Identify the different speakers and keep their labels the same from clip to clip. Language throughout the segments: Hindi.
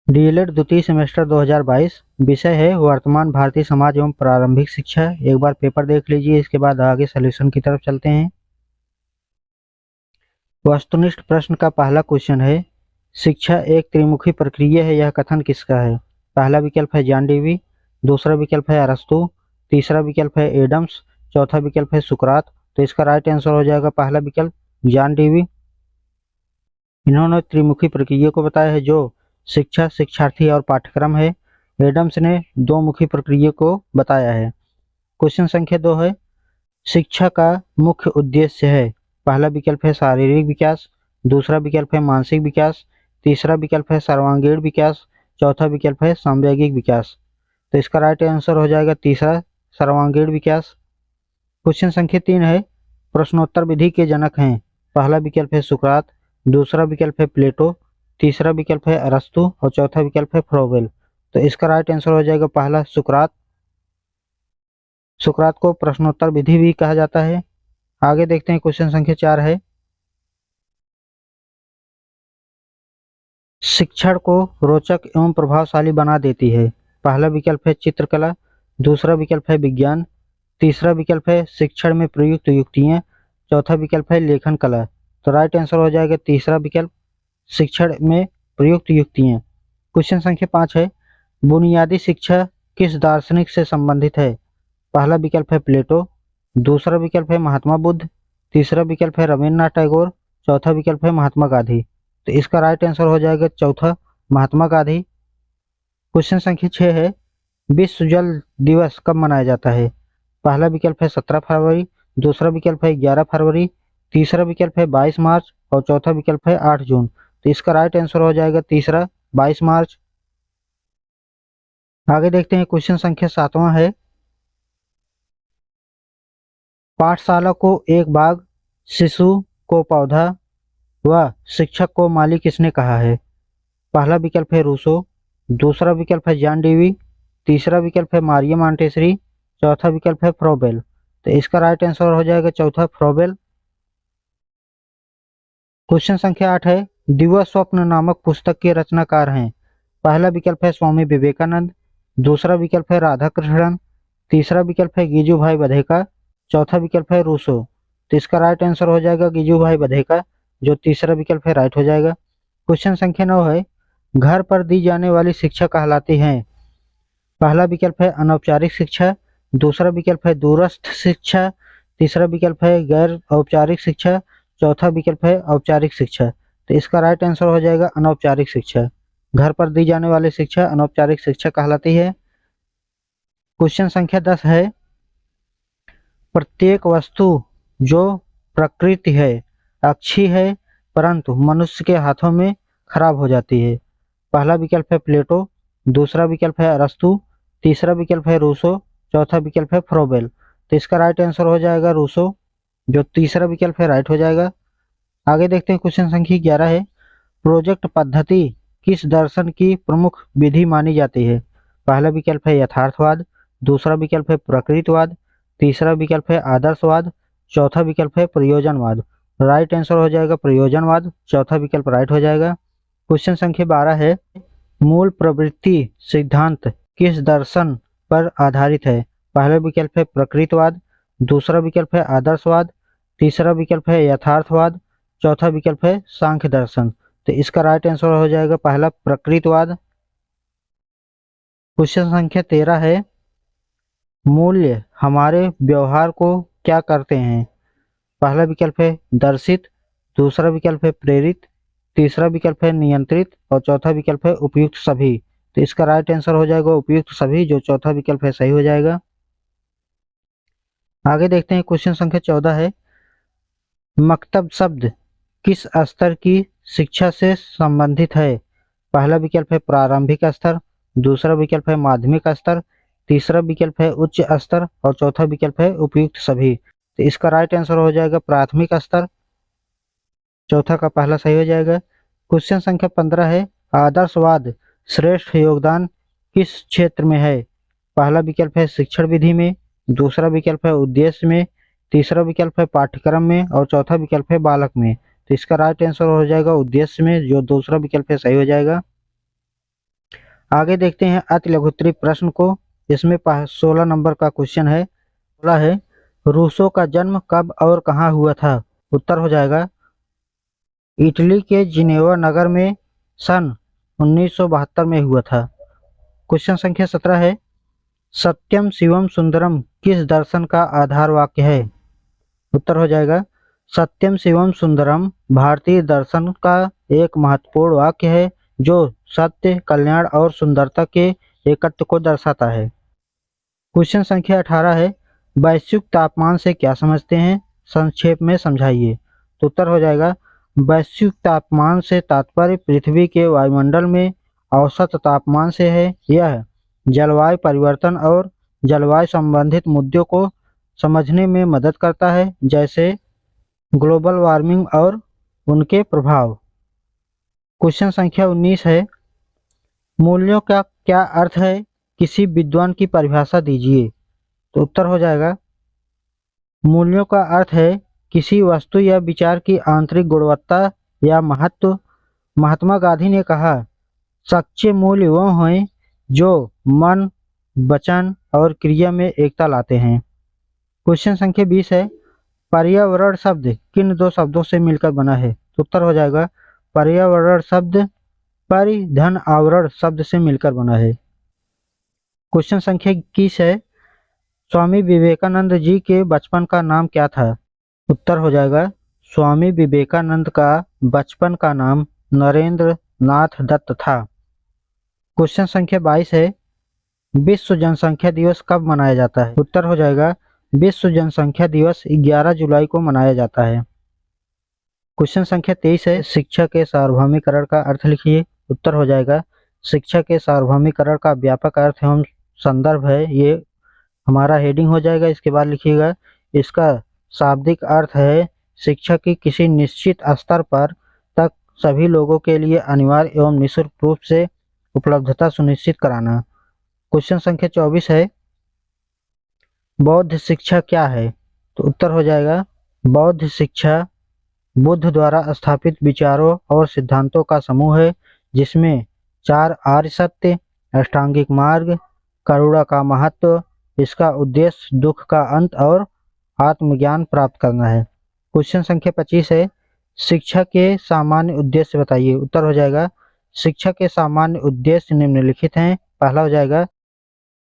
Speaker 1: डीएलएड द्वितीय सेमेस्टर 2022। विषय है वर्तमान भारतीय समाज एवं प्रारंभिक शिक्षा। एक बार पेपर देख लीजिए, इसके बाद आगे सॉल्यूशन की तरफ चलते हैं। वस्तुनिष्ठ प्रश्न का पहला क्वेश्चन है, शिक्षा एक त्रिमुखी प्रक्रिया है, यह कथन किसका है? पहला विकल्प है जॉन डीवी, दूसरा विकल्प है अरस्तू, तीसरा विकल्प है एडम्स, चौथा विकल्प है सुकरात। तो इसका राइट आंसर हो जाएगा पहला विकल्प जॉन डीवी। इन्होंने त्रिमुखी प्रक्रिया को बताया है, जो शिक्षा, शिक्षार्थी और पाठ्यक्रम है। एडम्स ने दो मुखी प्रक्रिया को बताया है। क्वेश्चन संख्या 2 है, शिक्षा का मुख्य उद्देश्य है। पहला विकल्प है शारीरिक विकास, दूसरा विकल्प है मानसिक विकास, तीसरा विकल्प है सर्वांगीण विकास, चौथा विकल्प है सामवेगिक विकास। तो इसका राइट आंसर हो जाएगा तीसरा, सर्वांगीण विकास। क्वेश्चन संख्या 3 है, प्रश्नोत्तर विधि के जनक हैं। पहला विकल्प है सुकरात, दूसरा विकल्प है प्लेटो, तीसरा विकल्प है अरस्तु और चौथा विकल्प है फ्रोबेल। तो इसका राइट आंसर हो जाएगा पहला सुकरात। सुकरात को प्रश्नोत्तर विधि भी कहा जाता है। आगे देखते हैं, क्वेश्चन संख्या 4 है, शिक्षण को रोचक एवं प्रभावशाली बना देती है। पहला विकल्प है चित्रकला, दूसरा विकल्प है विज्ञान, तीसरा विकल्प है शिक्षण में प्रयुक्त युक्तियां, चौथा विकल्प है लेखन कला। तो राइट आंसर हो जाएगा तीसरा विकल्प, शिक्षण में प्रयुक्त युक्तियां। क्वेश्चन संख्या 5 है, बुनियादी शिक्षा किस दार्शनिक से संबंधित है? पहला विकल्प है प्लेटो, दूसरा विकल्प है महात्मा बुद्ध, तीसरा विकल्प है रविन्द्रनाथ टैगोर, चौथा विकल्प है महात्मा गांधी। तो इसका राइट आंसर हो जाएगा चौथा, महात्मा गांधी। क्वेश्चन संख्या 6 है, विश्व जल दिवस कब मनाया जाता है? पहला विकल्प है 17 फरवरी, दूसरा विकल्प है 11 फरवरी, तीसरा विकल्प है 22 मार्च और चौथा विकल्प है 8 जून। तो इसका राइट आंसर हो जाएगा तीसरा, 22 मार्च। आगे देखते हैं, क्वेश्चन संख्या 7वां है, पाठशाला को एक बाग, शिशु को पौधा व शिक्षक को माली किसने कहा है? पहला विकल्प है रूसो, दूसरा विकल्प है जॉन डीवी, तीसरा विकल्प है मारिया मॉन्टेसरी, चौथा विकल्प है फ्रोबेल। तो इसका राइट आंसर हो जाएगा चौथा, फ्रोबेल। क्वेश्चन संख्या 8 है, दिव्य स्वप्न नामक पुस्तक के रचनाकार हैं। पहला विकल्प है स्वामी विवेकानंद, दूसरा विकल्प है राधा कृष्णन, तीसरा विकल्प है गिजू भाई बधेका, चौथा विकल्प है रूसो। तो इसका राइट आंसर हो जाएगा गिजू भाई बधेका, जो तीसरा विकल्प है राइट हो जाएगा। क्वेश्चन संख्या 9 है, घर पर दी जाने वाली शिक्षा कहलाती है। पहला विकल्प है अनौपचारिक शिक्षा, दूसरा विकल्प है दूरस्थ शिक्षा, तीसरा विकल्प है गैर औपचारिक शिक्षा, चौथा विकल्प है औपचारिक शिक्षा। तो इसका राइट आंसर हो जाएगा अनौपचारिक शिक्षा। घर पर दी जाने वाली शिक्षा अनौपचारिक शिक्षा कहलाती है। क्वेश्चन संख्या 10 है, प्रत्येक वस्तु जो प्रकृति है अच्छी है परंतु मनुष्य के हाथों में खराब हो जाती है। पहला विकल्प है प्लेटो, दूसरा विकल्प है अरस्तु, तीसरा विकल्प है रूसो, चौथा विकल्प है फ्रोबेल। तो इसका राइट आंसर हो जाएगा रूसो, जो तीसरा विकल्प है राइट हो जाएगा। आगे देखते हैं, क्वेश्चन संख्या 11 है, प्रोजेक्ट पद्धति किस दर्शन की प्रमुख विधि मानी जाती है? पहला विकल्प है यथार्थवाद, दूसरा विकल्प है प्रकृतिवाद, तीसरा विकल्प है आदर्शवाद, चौथा विकल्प है प्रयोजनवाद। राइट आंसर हो जाएगा प्रयोजनवाद, चौथा विकल्प राइट हो जाएगा। क्वेश्चन संख्या 12 है, मूल प्रवृत्ति सिद्धांत किस दर्शन पर आधारित है? पहला विकल्प है प्रकृतिवाद, दूसरा विकल्प है आदर्शवाद, तीसरा विकल्प है यथार्थवाद, चौथा विकल्प है सांख्य दर्शन। तो इसका राइट आंसर हो जाएगा पहला, प्रकृतिवाद। क्वेश्चन संख्या 13 है, मूल्य हमारे व्यवहार को क्या करते हैं? पहला विकल्प है दर्शित, दूसरा विकल्प है प्रेरित, तीसरा विकल्प है नियंत्रित और चौथा विकल्प है उपयुक्त सभी। तो इसका राइट आंसर हो जाएगा उपयुक्त सभी, जो चौथा विकल्प है सही हो जाएगा। आगे देखते हैं, क्वेश्चन संख्या 14 है, मकतब शब्द किस स्तर की शिक्षा से संबंधित है? पहला विकल्प है प्रारंभिक स्तर, दूसरा विकल्प है माध्यमिक स्तर, तीसरा विकल्प है उच्च स्तर और चौथा विकल्प है उपयुक्त सभी। तो इसका राइट आंसर हो जाएगा प्राथमिक स्तर, चौथा का पहला सही हो जाएगा। क्वेश्चन संख्या 15 है, आदर्शवाद श्रेष्ठ योगदान किस क्षेत्र में है? पहला विकल्प है शिक्षण विधि में, दूसरा विकल्प है उद्देश्य में, तीसरा विकल्प है पाठ्यक्रम में और चौथा विकल्प है बालक में। तो इसका राइट आंसर हो जाएगा उद्देश्य में, जो दूसरा विकल्प है सही हो जाएगा। आगे देखते हैं अति लघुत्तरीय प्रश्न को। इसमें 16 नंबर का क्वेश्चन है। बोला है रूसो का जन्म कब और कहाँ हुआ था। उत्तर हो जाएगा इटली के जिनेवा नगर में सन 1972 में हुआ था। क्वेश्चन संख्या 17 है सत्यम शिवम सुंदरम किस दर्शन का आधार वाक्य है। उत्तर हो जाएगा सत्यम शिवम सुंदरम भारतीय दर्शन का एक महत्वपूर्ण वाक्य है जो सत्य, कल्याण और सुंदरता के एकत्व को दर्शाता है। क्वेश्चन संख्या 18 है वैश्विक तापमान से क्या समझते हैं, संक्षेप में समझाइए। तो उत्तर हो जाएगा वैश्विक तापमान से तात्पर्य पृथ्वी के वायुमंडल में औसत तापमान से है। यह जलवायु परिवर्तन और जलवायु संबंधित मुद्दों को समझने में मदद करता है, जैसे ग्लोबल वार्मिंग और उनके प्रभाव। क्वेश्चन संख्या 19 है मूल्यों का क्या अर्थ है, किसी विद्वान की परिभाषा दीजिए। तो उत्तर हो जाएगा मूल्यों का अर्थ है किसी वस्तु या विचार की आंतरिक गुणवत्ता या महत्व। महात्मा गांधी ने कहा सच्चे मूल्य वो हैं जो मन, वचन और क्रिया में एकता लाते हैं। क्वेश्चन संख्या 20 है पर्यावरण शब्द किन दो शब्दों से मिलकर बना है। तो उत्तर हो जाएगा पर्यावरण शब्द परिधन आवरण शब्द से मिलकर बना है। क्वेश्चन संख्या 21 है स्वामी विवेकानंद जी के बचपन का नाम क्या था। उत्तर हो जाएगा स्वामी विवेकानंद का बचपन का नाम नरेंद्र नाथ दत्त था। क्वेश्चन संख्या 22 है विश्व जनसंख्या दिवस कब मनाया जाता है। उत्तर हो जाएगा विश्व जनसंख्या दिवस 11 जुलाई को मनाया जाता है। क्वेश्चन संख्या 23 है शिक्षा के सार्वभौमिकरण का अर्थ लिखिए। उत्तर हो जाएगा शिक्षा के सार्वभौमिकरण का व्यापक अर्थ एवं संदर्भ है, ये हमारा हेडिंग हो जाएगा। इसके बाद लिखिएगा इसका शाब्दिक अर्थ है शिक्षा की किसी निश्चित स्तर पर तक सभी लोगों के लिए अनिवार्य एवं निःशुल्क रूप से उपलब्धता सुनिश्चित कराना। क्वेश्चन संख्या 24 है बौद्ध शिक्षा क्या है। तो उत्तर हो जाएगा बौद्ध शिक्षा बुद्ध द्वारा स्थापित विचारों और सिद्धांतों का समूह है जिसमें 4 आर्य सत्य, अष्टांगिक मार्ग, करुणा का महत्व, इसका उद्देश्य दुख का अंत और आत्मज्ञान प्राप्त करना है। क्वेश्चन संख्या 25 है शिक्षा के सामान्य उद्देश्य बताइए। उत्तर हो जाएगा शिक्षा के सामान्य उद्देश्य निम्नलिखित हैं। पहला हो जाएगा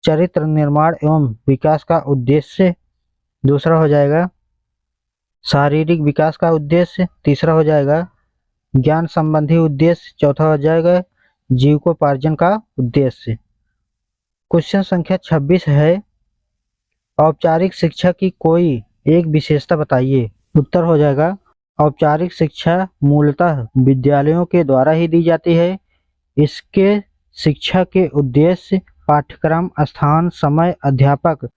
Speaker 1: चरित्र निर्माण एवं विकास का उद्देश्य, दूसरा हो जाएगा शारीरिक विकास का उद्देश्य, तीसरा हो जाएगा ज्ञान संबंधी उद्देश्य, चौथा हो जाएगा जीविकोपार्जन का उद्देश्य। क्वेश्चन संख्या 26 है औपचारिक शिक्षा की कोई एक विशेषता बताइए। उत्तर हो जाएगा औपचारिक शिक्षा मूलतः विद्यालयों के द्वारा ही दी जाती है। इसके शिक्षा के उद्देश्य, पाठ्यक्रम, स्थान, समय, अध्यापक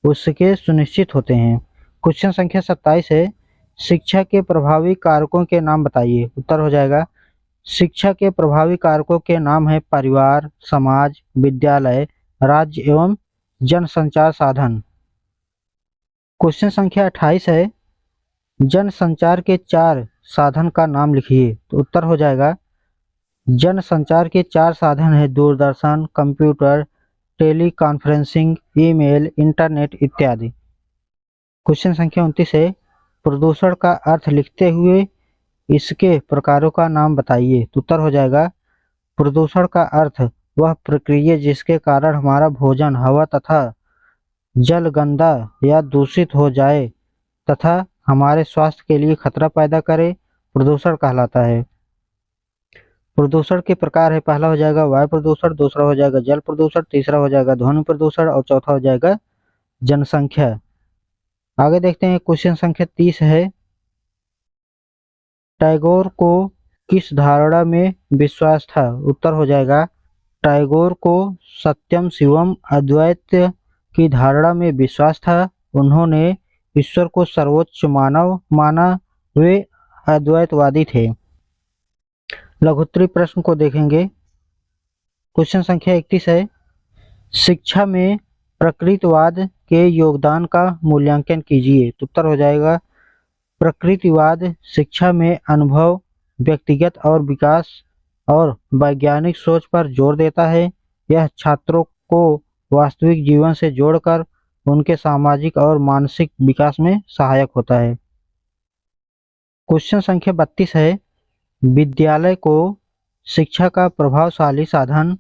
Speaker 1: उसके सुनिश्चित होते हैं। क्वेश्चन संख्या 27 है शिक्षा के प्रभावी कारकों के नाम बताइए। उत्तर हो जाएगा शिक्षा के प्रभावी कारकों के नाम है परिवार, समाज, विद्यालय, राज्य एवं जनसंचार साधन। क्वेश्चन संख्या 28 है जनसंचार के 4 साधन का नाम लिखिए। तो उत्तर हो जाएगा जनसंचार के 4 साधन है Doordarshan, computer, teleconferencing, email, internet इत्यादि। क्वेश्चन संख्या 29 है प्रदूषण का अर्थ लिखते हुए इसके प्रकारों का नाम बताइए। तो उत्तर हो जाएगा प्रदूषण का अर्थ वह प्रक्रिया जिसके कारण हमारा भोजन, हवा तथा जल गंदा या दूषित हो जाए तथा हमारे स्वास्थ्य के लिए खतरा पैदा करे, प्रदूषण कहलाता है। प्रदूषण के प्रकार है पहला हो जाएगा वायु प्रदूषण, दूसरा हो जाएगा जल प्रदूषण, तीसरा हो जाएगा ध्वनि प्रदूषण और चौथा हो जाएगा जनसंख्या। आगे देखते हैं क्वेश्चन संख्या 30 है टैगोर को किस धारणा में विश्वास था। उत्तर हो जाएगा टैगोर को सत्यम शिवम अद्वैत की धारणा में विश्वास था। उन्होंने ईश्वर को सर्वोच्च मानव माना, वे अद्वैतवादी थे। लघुत्तरीय प्रश्न को देखेंगे। क्वेश्चन संख्या 31 है शिक्षा में प्रकृतिवाद के योगदान का मूल्यांकन कीजिए। तो उत्तर हो जाएगा प्रकृतिवाद शिक्षा में अनुभव, व्यक्तिगत और विकास और वैज्ञानिक सोच पर जोर देता है। यह छात्रों को वास्तविक जीवन से जोड़कर उनके सामाजिक और मानसिक विकास में सहायक होता है। क्वेश्चन संख्या 32 है, विद्यालय को शिक्षा का प्रभावशाली साधन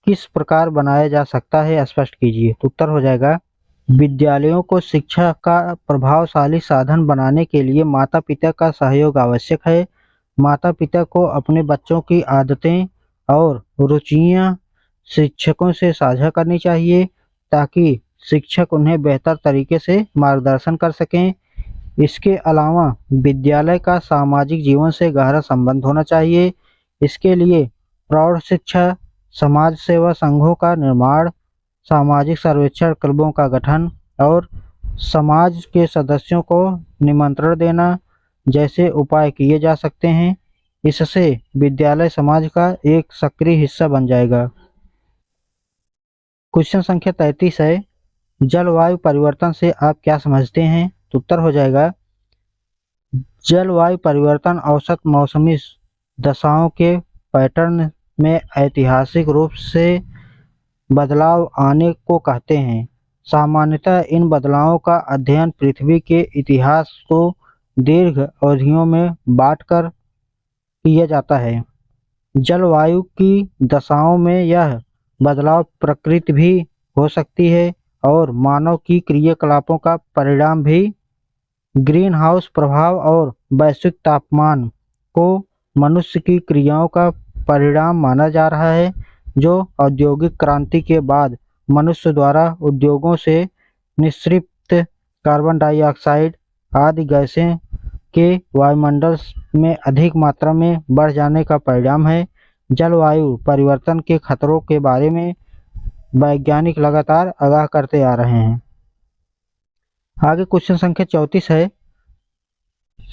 Speaker 1: किस प्रकार बनाया जा सकता है, स्पष्ट कीजिए। तो उत्तर हो जाएगा, विद्यालयों को शिक्षा का प्रभावशाली साधन बनाने के लिए माता पिता का सहयोग आवश्यक है। माता पिता को अपने बच्चों की आदतें और रुचियां शिक्षकों से साझा करनी चाहिए ताकि शिक्षक उन्हें बेहतर तरीके से मार्गदर्शन कर सकें। इसके अलावा विद्यालय का सामाजिक जीवन से गहरा संबंध होना चाहिए। इसके लिए प्रौढ़ शिक्षा, समाज सेवा संघों का निर्माण, सामाजिक सर्वेक्षण क्लबों का गठन और समाज के सदस्यों को निमंत्रण देना जैसे उपाय किए जा सकते हैं। इससे विद्यालय समाज का एक सक्रिय हिस्सा बन जाएगा। क्वेश्चन संख्या 33 है, जलवायु परिवर्तन से आप क्या समझते हैं। तो उत्तर हो जाएगा, जलवायु परिवर्तन औसत मौसमी दशाओं के पैटर्न में ऐतिहासिक रूप से बदलाव आने को कहते हैं। सामान्यतः इन बदलावों का अध्ययन पृथ्वी के इतिहास को दीर्घ अवधियों में बांटकर किया जाता है। जलवायु की दशाओं में यह बदलाव प्रकृति भी हो सकती है और मानव की क्रियाकलापों का परिणाम भी। ग्रीन हाउस प्रभाव और वैश्विक तापमान को मनुष्य की क्रियाओं का परिणाम माना जा रहा है, जो औद्योगिक क्रांति के बाद मनुष्य द्वारा उद्योगों से निस्सृत कार्बन डाइऑक्साइड आदि गैसें के वायुमंडल में अधिक मात्रा में बढ़ जाने का परिणाम है। जलवायु परिवर्तन के खतरों के बारे में वैज्ञानिक लगातार आगाह करते आ रहे हैं। आगे क्वेश्चन संख्या 34 है,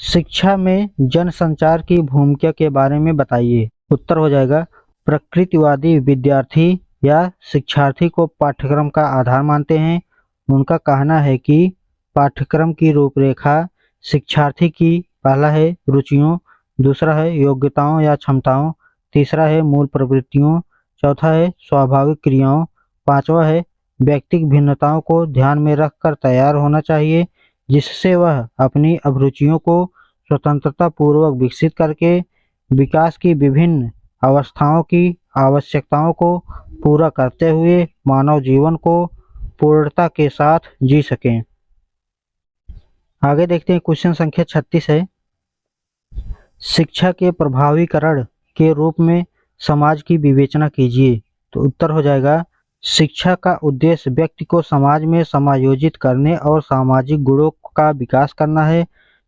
Speaker 1: शिक्षा में जनसंचार की भूमिका के बारे में बताइए। उत्तर हो जाएगा, प्रकृतिवादी विद्यार्थी या शिक्षार्थी को पाठ्यक्रम का आधार मानते हैं। उनका कहना है कि पाठ्यक्रम की रूपरेखा शिक्षार्थी की पहला है रुचियों, दूसरा है योग्यताओं या क्षमताओं, तीसरा है मूल प्रवृत्तियों, चौथा है स्वाभाविक क्रियाओं, पांचवा है व्यक्तिगत भिन्नताओं को ध्यान में रखकर तैयार होना चाहिए, जिससे वह अपनी अभिरुचियों को स्वतंत्रता पूर्वक विकसित करके विकास की विभिन्न अवस्थाओं की आवश्यकताओं को पूरा करते हुए मानव जीवन को पूर्णता के साथ जी सकें। आगे देखते हैं, क्वेश्चन संख्या 36 है, शिक्षा के प्रभावीकरण के रूप में समाज की विवेचना कीजिए। तो उत्तर हो जाएगा, शिक्षा का उद्देश्य व्यक्ति को समाज में समायोजित करने और सामाजिक गुणों का विकास करना है।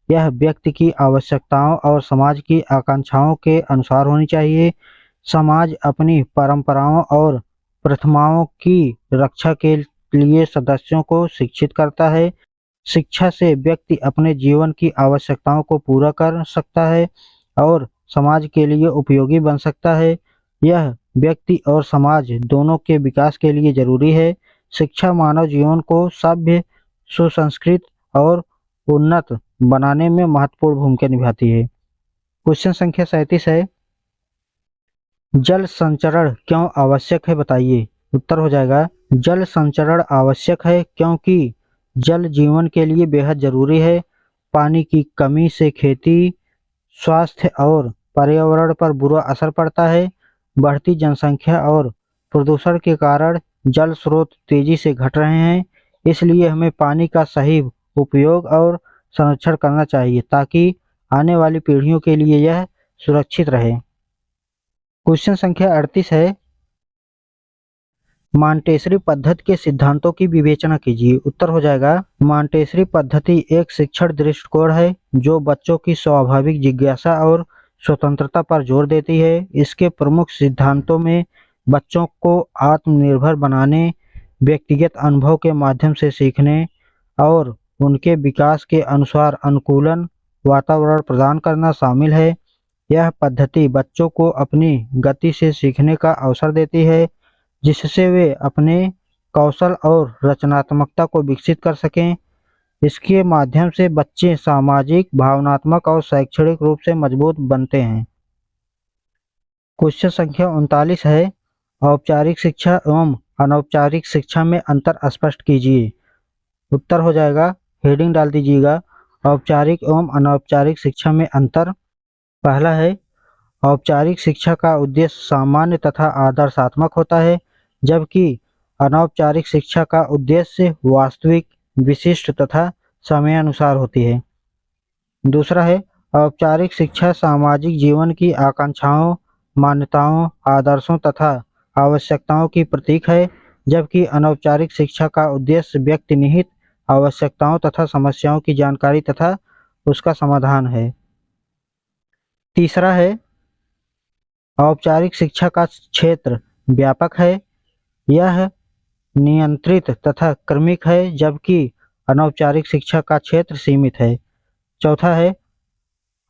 Speaker 1: यह व्यक्ति की आवश्यकताओं और समाज की आकांक्षाओं के अनुसार होनी चाहिए। समाज अपनी परंपराओं और प्रथाओं की रक्षा के लिए सदस्यों को शिक्षित करता है। शिक्षा से व्यक्ति अपने जीवन की आवश्यकताओं को पूरा कर सकता है और समाज के लिए उपयोगी बन सकता है। यह व्यक्ति और समाज दोनों के विकास के लिए जरूरी है। शिक्षा मानव जीवन को सभ्य, सुसंस्कृत और उन्नत बनाने में महत्वपूर्ण भूमिका निभाती है। क्वेश्चन संख्या 37 है, जल संचरण क्यों आवश्यक है, बताइए। उत्तर हो जाएगा, जल संचरण आवश्यक है क्योंकि जल जीवन के लिए बेहद जरूरी है। पानी की कमी से खेती, स्वास्थ्य और पर्यावरण पर बुरा असर पड़ता है। बढ़ती जनसंख्या और प्रदूषण के कारण जल स्रोत तेजी से घट रहे हैं, इसलिए हमें पानी का सही उपयोग और संरक्षण करना चाहिए ताकि आने वाली पीढ़ियों के लिए यह सुरक्षित रहे। क्वेश्चन संख्या 38 है, मॉन्टेसरी पद्धति के सिद्धांतों की विवेचना कीजिए। उत्तर हो जाएगा, मॉन्टेसरी पद्धति एक शिक्षण दृष्टिकोण है जो बच्चों की स्वाभाविक जिज्ञासा और स्वतंत्रता पर जोर देती है। इसके प्रमुख सिद्धांतों में बच्चों को आत्मनिर्भर बनाने, व्यक्तिगत अनुभव के माध्यम से सीखने और उनके विकास के अनुसार अनुकूलन वातावरण प्रदान करना शामिल है। यह पद्धति बच्चों को अपनी गति से सीखने का अवसर देती है, जिससे वे अपने कौशल और रचनात्मकता को विकसित कर सकें। इसके माध्यम से बच्चे सामाजिक, भावनात्मक और शैक्षणिक रूप से मजबूत बनते हैं। क्वेश्चन संख्या 39 है, औपचारिक शिक्षा एवं अनौपचारिक शिक्षा में अंतर स्पष्ट कीजिए। उत्तर हो जाएगा, हेडिंग डाल दीजिएगा, औपचारिक एवं अनौपचारिक शिक्षा में अंतर। पहला है, औपचारिक शिक्षा का उद्देश्य सामान्य तथा आदर्शात्मक होता है, जबकि अनौपचारिक शिक्षा का उद्देश्य वास्तविक, विशिष्ट तथा समयानुसार होती है। दूसरा है, औपचारिक शिक्षा सामाजिक जीवन की आकांक्षाओं, मान्यताओं, आदर्शों तथा आवश्यकताओं की प्रतीक है, जबकि अनौपचारिक शिक्षा का उद्देश्य व्यक्ति निहित आवश्यकताओं तथा समस्याओं की जानकारी तथा उसका समाधान है। तीसरा है, औपचारिक शिक्षा का क्षेत्र व्यापक है, यह नियंत्रित तथा क्रमिक है, जबकि अनौपचारिक शिक्षा का क्षेत्र सीमित है। चौथा है,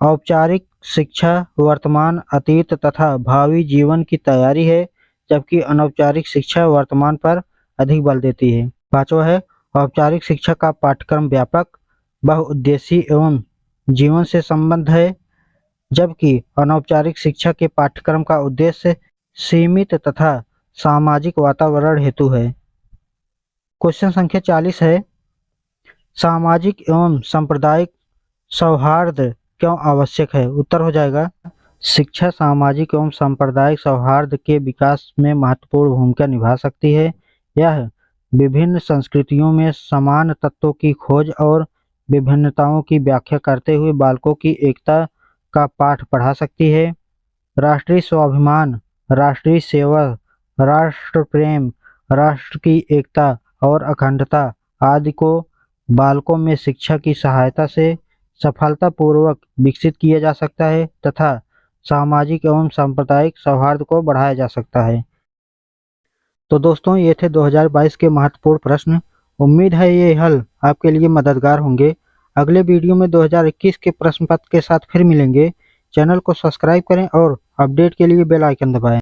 Speaker 1: औपचारिक शिक्षा वर्तमान, अतीत तथा भावी जीवन की तैयारी है, जबकि अनौपचारिक शिक्षा वर्तमान पर अधिक बल देती है। पांचवा है, औपचारिक शिक्षा का पाठ्यक्रम व्यापक, बहुउद्देशीय एवं जीवन से संबंध है, जबकि अनौपचारिक शिक्षा के पाठ्यक्रम का उद्देश्य सीमित तथा सामाजिक वातावरण हेतु है। क्वेश्चन संख्या 40 है, सामाजिक एवं सांप्रदायिक सौहार्द क्यों आवश्यक है? उत्तर हो जाएगा, शिक्षा सामाजिक एवं सांप्रदायिक सौहार्द के विकास में महत्वपूर्ण भूमिका निभा सकती है। यह विभिन्न संस्कृतियों में समान तत्वों की खोज और विभिन्नताओं की व्याख्या करते हुए बालकों की एकता का पाठ पढ़ा सकती है। राष्ट्रीय स्वाभिमान, राष्ट्रीय सेवा, राष्ट्र प्रेम, राष्ट्र की एकता और अखंडता आदि को बालकों में शिक्षा की सहायता से सफलतापूर्वक विकसित किया जा सकता है तथा सामाजिक एवं सांप्रदायिक सौहार्द को बढ़ाया जा सकता है। तो दोस्तों, ये थे 2022 के महत्वपूर्ण प्रश्न। उम्मीद है ये हल आपके लिए मददगार होंगे। अगले वीडियो में 2021 के प्रश्न पत्र के साथ फिर मिलेंगे। चैनल को सब्सक्राइब करें और अपडेट के लिए बेल आइकन दबाएं।